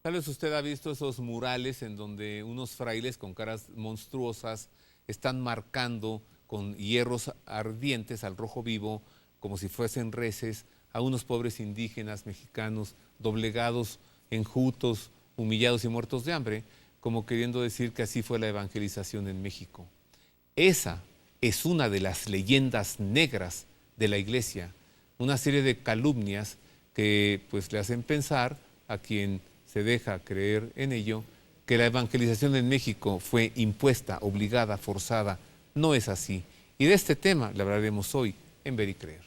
Tal vez usted ha visto esos murales en donde unos frailes con caras monstruosas están marcando con hierros ardientes al rojo vivo, como si fuesen reses, a unos pobres indígenas mexicanos doblegados, enjutos, humillados y muertos de hambre, como queriendo decir que así fue la evangelización en México. Esa es una de las leyendas negras de la Iglesia, una serie de calumnias que pues le hacen pensar a quien se deja creer en ello que la evangelización en México fue impuesta, obligada, forzada. No es así. Y de este tema le hablaremos hoy en Ver y Creer.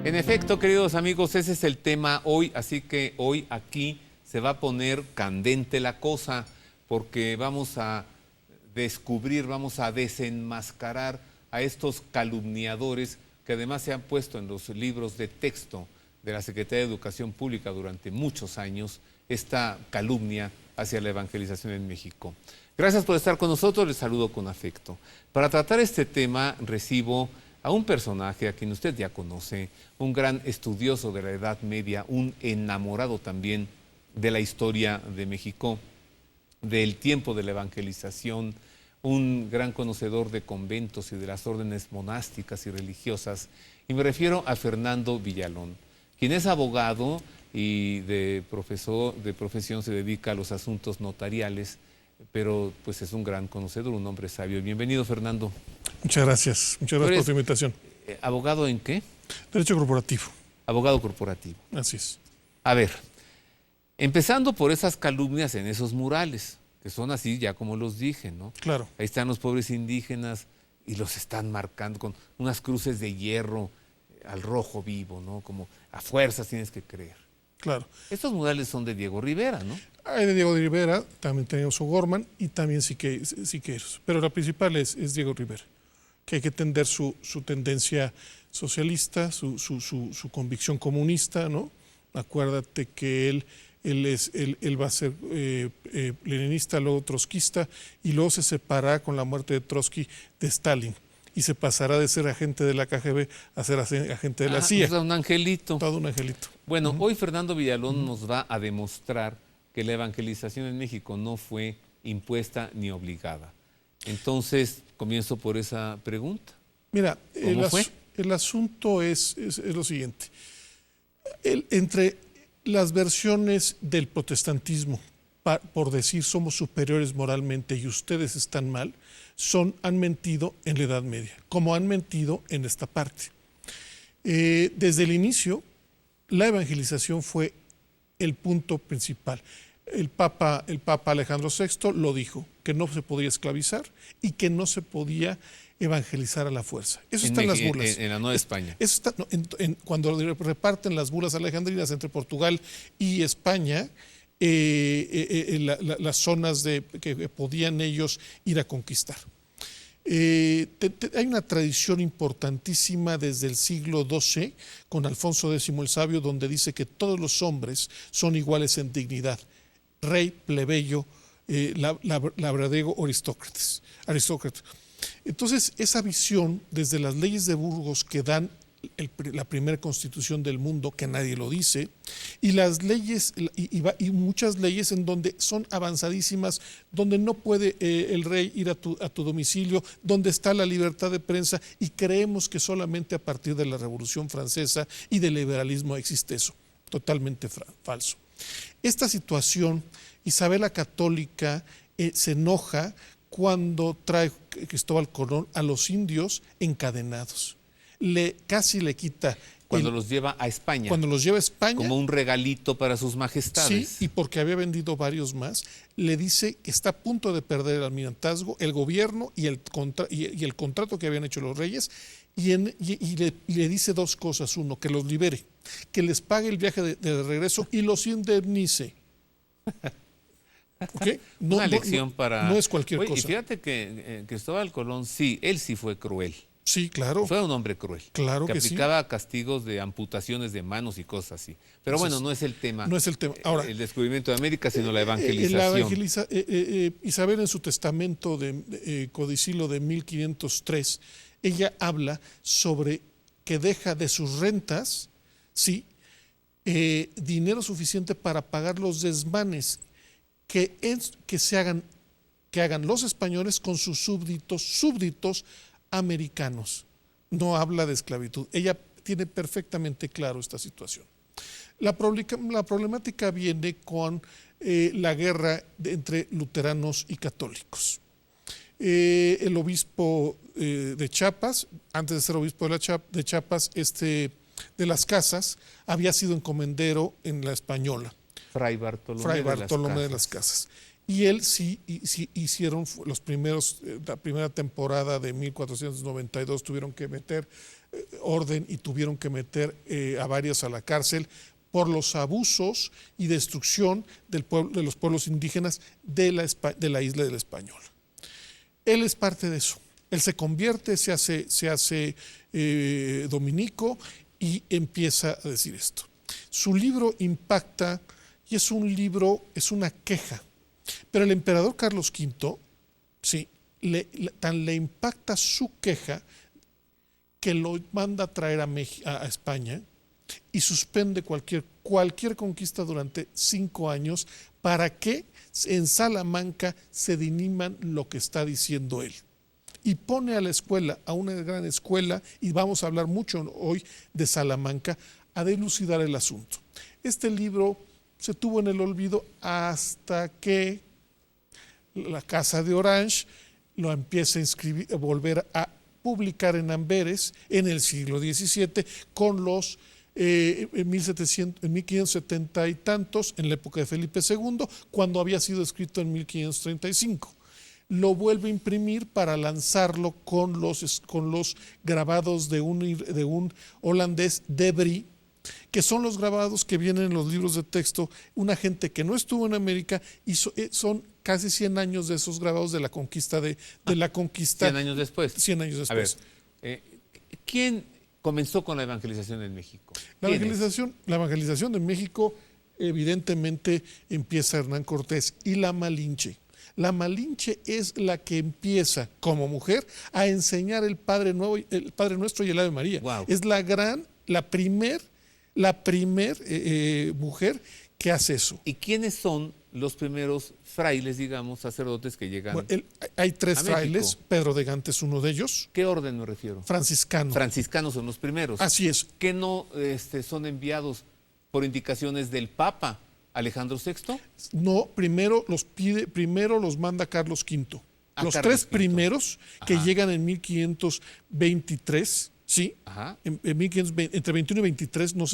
En efecto, queridos amigos, ese es el tema hoy, así que hoy aquí se va a poner candente la cosa, porque vamos a descubrir, vamos a desenmascarar a estos calumniadores que además se han puesto en los libros de texto de la Secretaría de Educación Pública durante muchos años, esta calumnia hacia la evangelización en México. Gracias por estar con nosotros, les saludo con afecto. Para tratar este tema recibo a un personaje a quien usted ya conoce, un gran estudioso de la Edad Media, un enamorado también de la historia de México, del tiempo de la evangelización, un gran conocedor de conventos y de las órdenes monásticas y religiosas, y me refiero a Fernando Villalón, quien es abogado y de profesión se dedica a los asuntos notariales, pero pues es un gran conocedor, un hombre sabio. Bienvenido, Fernando. Muchas gracias por tu invitación. ¿Abogado en qué? Derecho corporativo. Abogado corporativo. Así es. A ver, empezando por esas calumnias en esos murales, que son así ya como los dije, ¿no? Claro. Ahí están los pobres indígenas y los están marcando con unas cruces de hierro al rojo vivo, ¿no? Como a fuerzas tienes que creer. Claro. Estos murales son de Diego Rivera, ¿no? Hay de Diego Rivera, también tenemos O'Gorman y también Siqueiros. Pero la principal es Diego Rivera, que hay que entender su tendencia socialista, su convicción comunista, ¿no? Acuérdate que él va a ser leninista, luego trotskista, y luego se separará con la muerte de Trotsky de Stalin. Y se pasará de ser agente de la KGB a ser agente de la CIA. Todo un angelito. Todo un angelito. Bueno, hoy Fernando Villalón nos va a demostrar que la evangelización en México no fue impuesta ni obligada. Entonces, comienzo por esa pregunta. Mira, ¿Cómo fue? el asunto es lo siguiente. Entre las versiones del protestantismo, por decir somos superiores moralmente y ustedes están mal, han mentido en la Edad Media, como han mentido en esta parte. Desde el inicio, la evangelización fue el punto principal. El Papa Alejandro VI lo dijo, que no se podía esclavizar y que no se podía evangelizar a la fuerza. Eso está en las bulas. En la Nueva España. Eso está, cuando reparten las bulas alejandrinas entre Portugal y España, las zonas que podían ellos ir a conquistar. Hay una tradición importantísima desde el siglo XII con Alfonso X el Sabio, donde dice que todos los hombres son iguales en dignidad, rey, plebeyo, labrego, aristócrata. Entonces, esa visión desde las leyes de Burgos que dan la primera constitución del mundo, que nadie lo dice, y las leyes, y muchas leyes en donde son avanzadísimas, donde no puede el rey ir a tu domicilio, donde está la libertad de prensa, y creemos que solamente a partir de la Revolución Francesa y del liberalismo existe eso. Totalmente falso. Esta situación, Isabel la Católica se enoja cuando trae Cristóbal Colón a los indios encadenados. Casi le quita. Cuando los lleva a España. Cuando los lleva a España. Como un regalito para sus majestades. Sí, y porque había vendido varios más, le dice que está a punto de perder el almirantazgo, el gobierno y el contrato que habían hecho los reyes, y le dice dos cosas. Uno, que los libere, que les pague el viaje de regreso y los indemnice. ¿Okay? Una lección para... No es cualquier Oye, cosa. y fíjate que Cristóbal Colón, sí, él sí fue cruel. Sí, claro. Fue un hombre cruel. Claro que sí. aplicaba castigos de amputaciones de manos y cosas así. Pero bueno, no es el tema. No es el tema. Ahora, el descubrimiento de América, sino la evangelización. Isabel, en su testamento de codicilo de 1503, ella habla sobre que deja de sus rentas, ¿sí?, dinero suficiente para pagar los desmanes que hagan los españoles con sus súbditos americanos. No habla de esclavitud. Ella tiene perfectamente claro esta situación. La problemática viene con la guerra entre luteranos y católicos. El obispo de Chiapas, antes de ser obispo de Chiapas, de las Casas, había sido encomendero en la Española. Fray Bartolomé de las Casas. Y él sí hicieron los primeros, la primera temporada de 1492, tuvieron que meter orden y tuvieron que meter a varios a la cárcel por los abusos y destrucción de los pueblos indígenas de la isla de la Española. Él es parte de eso. Él se convierte, se hace dominico y empieza a decir esto. Su libro impacta y es una queja. Pero el emperador Carlos V, sí, tan le impacta su queja que lo manda a traer a España y suspende cualquier conquista durante 5 años para que en Salamanca se diriman lo que está diciendo él. Y pone a la escuela, a una gran escuela, y vamos a hablar mucho hoy de Salamanca, a dilucidar el asunto. Este libro se tuvo en el olvido hasta que la Casa de Orange lo empieza a volver a publicar en Amberes en el siglo XVII con los en 1570 y tantos, en la época de Felipe II, cuando había sido escrito en 1535. Lo vuelve a imprimir para lanzarlo con los grabados de un holandés, De Bry, que son los grabados que vienen en los libros de texto. Una gente que no estuvo en América, y son casi 100 años de esos grabados de la conquista. 100 años después. 100 años después. A ver, ¿quién comenzó con la evangelización en México? La evangelización de México, evidentemente, empieza Hernán Cortés y la Malinche. La Malinche es la que empieza como mujer a enseñar el Padre Nuestro y el Ave María. Wow. Es la primer mujer que hace eso. ¿Y quiénes son los primeros frailes, digamos, sacerdotes que llegan? Bueno, hay 3 frailes, México. Pedro de Gante es uno de ellos. ¿Qué orden me refiero? Franciscano. Franciscanos son los primeros. Así es. ¿Que no son enviados por indicaciones del Papa Alejandro VI? No, primero los manda Carlos V. Los Carlos 3 V. primeros que Ajá. llegan en 1523, ¿sí? Ajá. Entre 21 y 23, no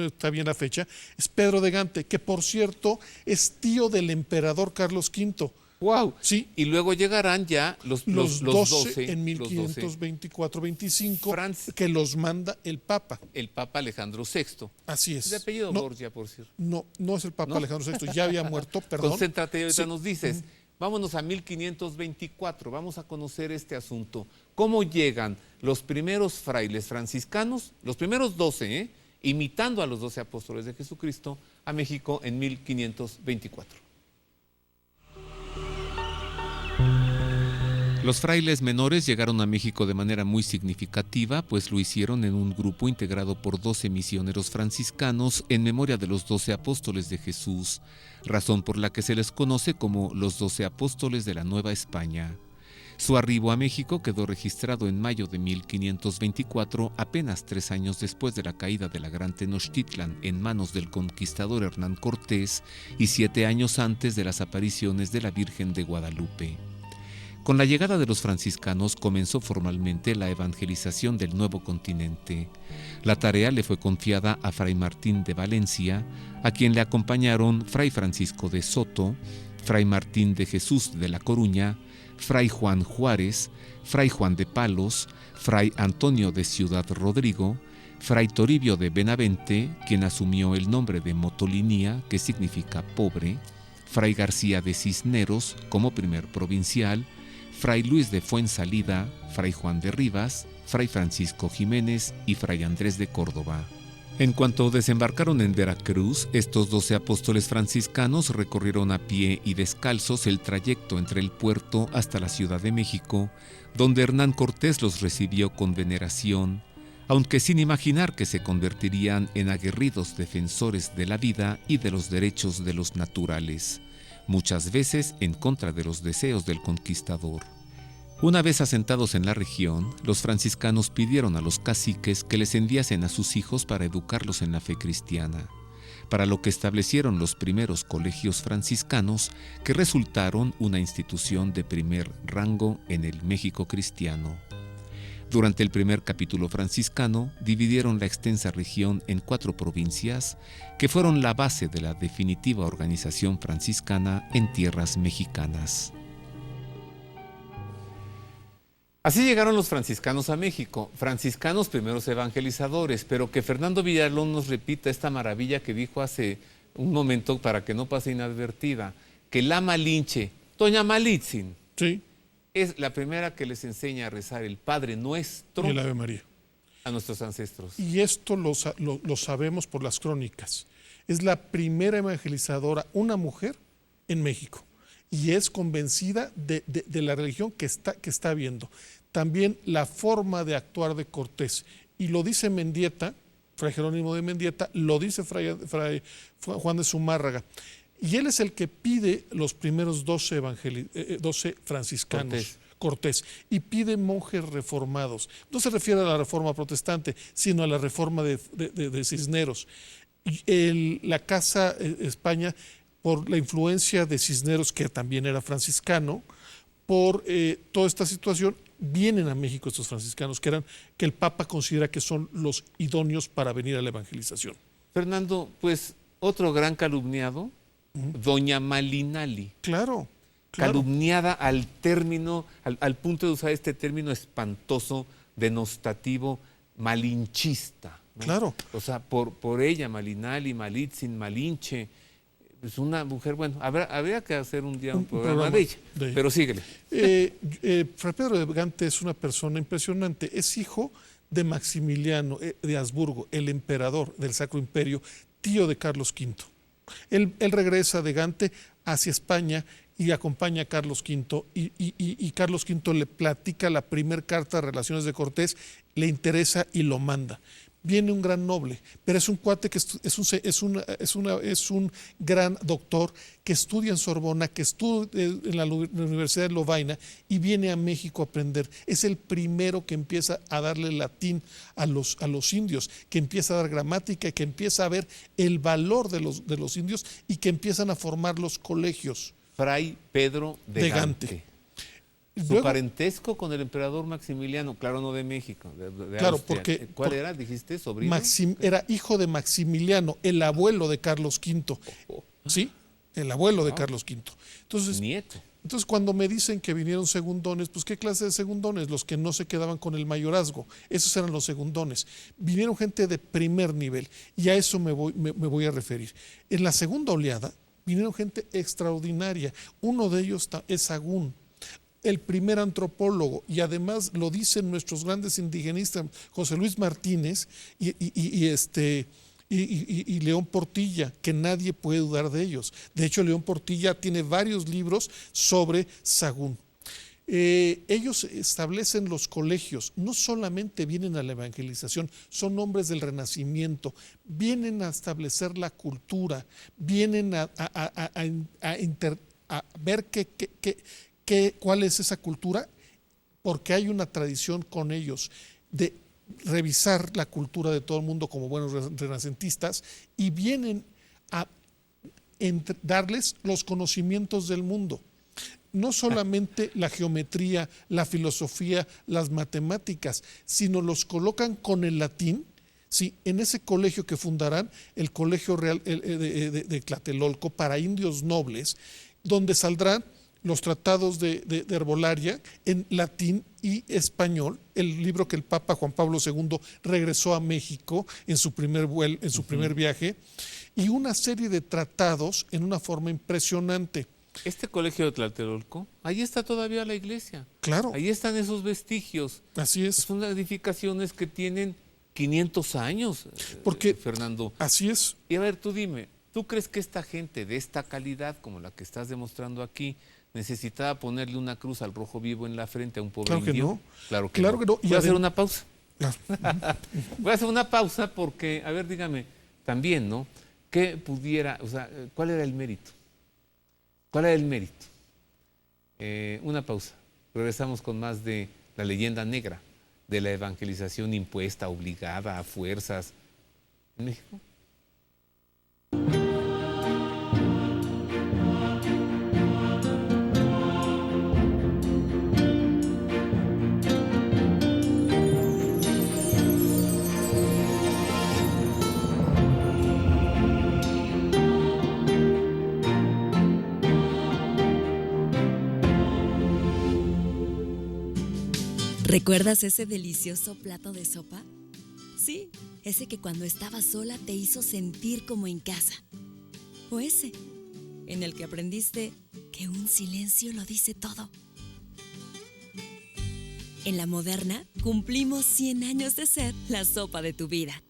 está bien la fecha, es Pedro de Gante, que por cierto es tío del emperador Carlos V. Wow. Sí. Y luego llegarán ya los 12 en 1524-25, que los manda el Papa. El Papa Alejandro VI. Así es. De apellido No, Borgia, por cierto. no es el Papa ¿No? Alejandro VI, ya había muerto, perdón. Concéntrate y ahorita Sí. nos dices. Vámonos a 1524, vamos a conocer este asunto. ¿Cómo llegan los primeros frailes franciscanos, los primeros 12, imitando a los 12 apóstoles de Jesucristo, a México en 1524? Los frailes menores llegaron a México de manera muy significativa, pues lo hicieron en un grupo integrado por 12 misioneros franciscanos en memoria de los 12 apóstoles de Jesús, razón por la que se les conoce como los 12 apóstoles de la Nueva España. Su arribo a México quedó registrado en mayo de 1524, apenas 3 años después de la caída de la Gran Tenochtitlan en manos del conquistador Hernán Cortés y 7 años antes de las apariciones de la Virgen de Guadalupe. Con la llegada de los franciscanos comenzó formalmente la evangelización del nuevo continente. La tarea le fue confiada a Fray Martín de Valencia, a quien le acompañaron Fray Francisco de Soto, Fray Martín de Jesús de La Coruña, Fray Juan Juárez, Fray Juan de Palos, Fray Antonio de Ciudad Rodrigo, Fray Toribio de Benavente, quien asumió el nombre de Motolinía, que significa pobre, Fray García de Cisneros como primer provincial, Fray Luis de Fuensalida, Fray Juan de Rivas, Fray Francisco Jiménez y Fray Andrés de Córdoba. En cuanto desembarcaron en Veracruz, estos 12 apóstoles franciscanos recorrieron a pie y descalzos el trayecto entre el puerto hasta la Ciudad de México, donde Hernán Cortés los recibió con veneración, aunque sin imaginar que se convertirían en aguerridos defensores de la vida y de los derechos de los naturales, muchas veces en contra de los deseos del conquistador. Una vez asentados en la región, los franciscanos pidieron a los caciques que les enviasen a sus hijos para educarlos en la fe cristiana, para lo que establecieron los primeros colegios franciscanos que resultaron una institución de primer rango en el México cristiano. Durante el primer capítulo franciscano, dividieron la extensa región en 4 provincias que fueron la base de la definitiva organización franciscana en tierras mexicanas. Así llegaron los franciscanos a México, franciscanos primeros evangelizadores, pero que Fernando Villalón nos repita esta maravilla que dijo hace un momento para que no pase inadvertida, que la Malinche, Doña Malitzin, Sí, es la primera que les enseña a rezar el Padre Nuestro y el Ave María. a nuestros ancestros. Y esto lo sabemos por las crónicas. Es la primera evangelizadora, una mujer, en México. Y es convencida de la religión que está viendo. También la forma de actuar de Cortés. Y lo dice Mendieta, Fray Jerónimo de Mendieta, lo dice Fray Juan de Zumárraga. Y él es el que pide los primeros 12 franciscanos. Cortés, y pide monjes reformados. No se refiere a la reforma protestante, sino a la reforma de Cisneros. La Casa España, por la influencia de Cisneros, que también era franciscano, por toda esta situación, vienen a México estos franciscanos, que el Papa considera que son los idóneos para venir a la evangelización. Fernando, pues otro gran calumniado, Doña Malinali. Claro. Calumniada al término, al punto de usar este término espantoso, denostativo, malinchista, ¿no? Claro. O sea, por ella, Malinali, Malitzin, Malinche, es una mujer, bueno, habría que hacer un día un programa de ella, pero síguele. Fray Pedro de Gante es una persona impresionante, es hijo de Maximiliano de Habsburgo, el emperador del Sacro Imperio, tío de Carlos V. Él regresa de Gante hacia España y acompaña a Carlos V y Carlos V le platica la primer carta de relaciones de Cortés, le interesa y lo manda. Viene un gran noble, pero es un cuate que es un gran doctor que estudia en Sorbona, que estudia en la Universidad de Lovaina y viene a México a aprender. Es el primero que empieza a darle latín a los indios, que empieza a dar gramática, que empieza a ver el valor de los indios y que empiezan a formar los colegios. Fray Pedro de Gante. Su Luego, parentesco con el emperador Maximiliano, claro, no de México, de claro, Austria. ¿Cuál era? ¿Dijiste? ¿Sobrino? Era hijo de Maximiliano, el abuelo de Carlos V. ¿Sí? El abuelo de Carlos V. Nieto. Entonces, cuando me dicen que vinieron segundones, pues ¿qué clase de segundones? Los que no se quedaban con el mayorazgo. Esos eran los segundones. Vinieron gente de primer nivel y a eso me voy a referir. En la segunda oleada vinieron gente extraordinaria. Uno de ellos es Sagún, el primer antropólogo, y además lo dicen nuestros grandes indigenistas, José Luis Martínez y León Portilla, que nadie puede dudar de ellos. De hecho, León Portilla tiene varios libros sobre Sagún. Ellos establecen los colegios, no solamente vienen a la evangelización, son hombres del Renacimiento, vienen a establecer la cultura, vienen a ver cuál es esa cultura, porque hay una tradición con ellos de revisar la cultura de todo el mundo como buenos renacentistas y vienen a darles los conocimientos del mundo. No solamente la geometría, la filosofía, las matemáticas, sino los colocan con el latín. Sí, en ese colegio que fundarán, el Colegio Real de Tlatelolco para indios nobles, donde saldrán los tratados de herbolaria en latín y español, el libro que el Papa Juan Pablo II regresó a México en su primer viaje, y una serie de tratados en una forma impresionante. Este colegio de Tlatelolco, ahí está todavía la iglesia. Claro. Ahí están esos vestigios. Así es. Son edificaciones que tienen 500 años, Porque, Fernando. Así es. Y a ver, tú dime, ¿tú crees que esta gente de esta calidad, como la que estás demostrando aquí, necesitaba ponerle una cruz al rojo vivo en la frente a un pobre Claro que indio? no. Claro que Claro no. que no. Y Voy a hacer una pausa. Claro. Voy a hacer una pausa porque, a ver, dígame, también, ¿no? ¿Qué pudiera, o sea, cuál era el mérito? ¿Cuál era el mérito? Una pausa. Regresamos con más de la leyenda negra de la evangelización impuesta, obligada, a fuerzas en México. ¿Recuerdas ese delicioso plato de sopa? Sí, ese que cuando estabas sola te hizo sentir como en casa. O ese, en el que aprendiste que un silencio lo dice todo. En La Moderna cumplimos 100 años de ser la sopa de tu vida.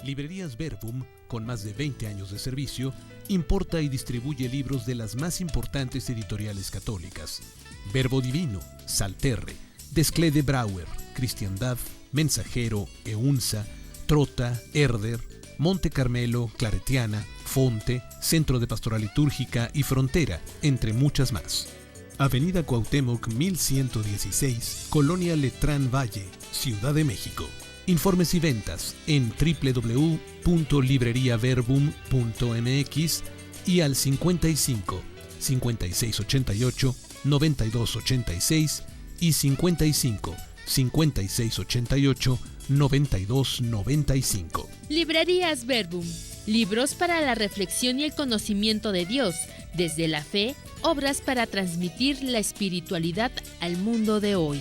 Librerías Verbum, con más de 20 años de servicio, importa y distribuye libros de las más importantes editoriales católicas: Verbo Divino, Salterre, Desclée Brouwer, Cristiandad, Mensajero, Eunsa, Trota, Herder, Monte Carmelo, Claretiana, Fonte, Centro de Pastoral Litúrgica y Frontera, entre muchas más. Avenida Cuauhtémoc 1116, Colonia Letrán Valle, Ciudad de México. Informes y ventas en www.libreriaverbum.mx y al 55 5688 9286 y 55 5688 9295. Librerías Verbum. Libros para la reflexión y el conocimiento de Dios, desde la fe, obras para transmitir la espiritualidad al mundo de hoy.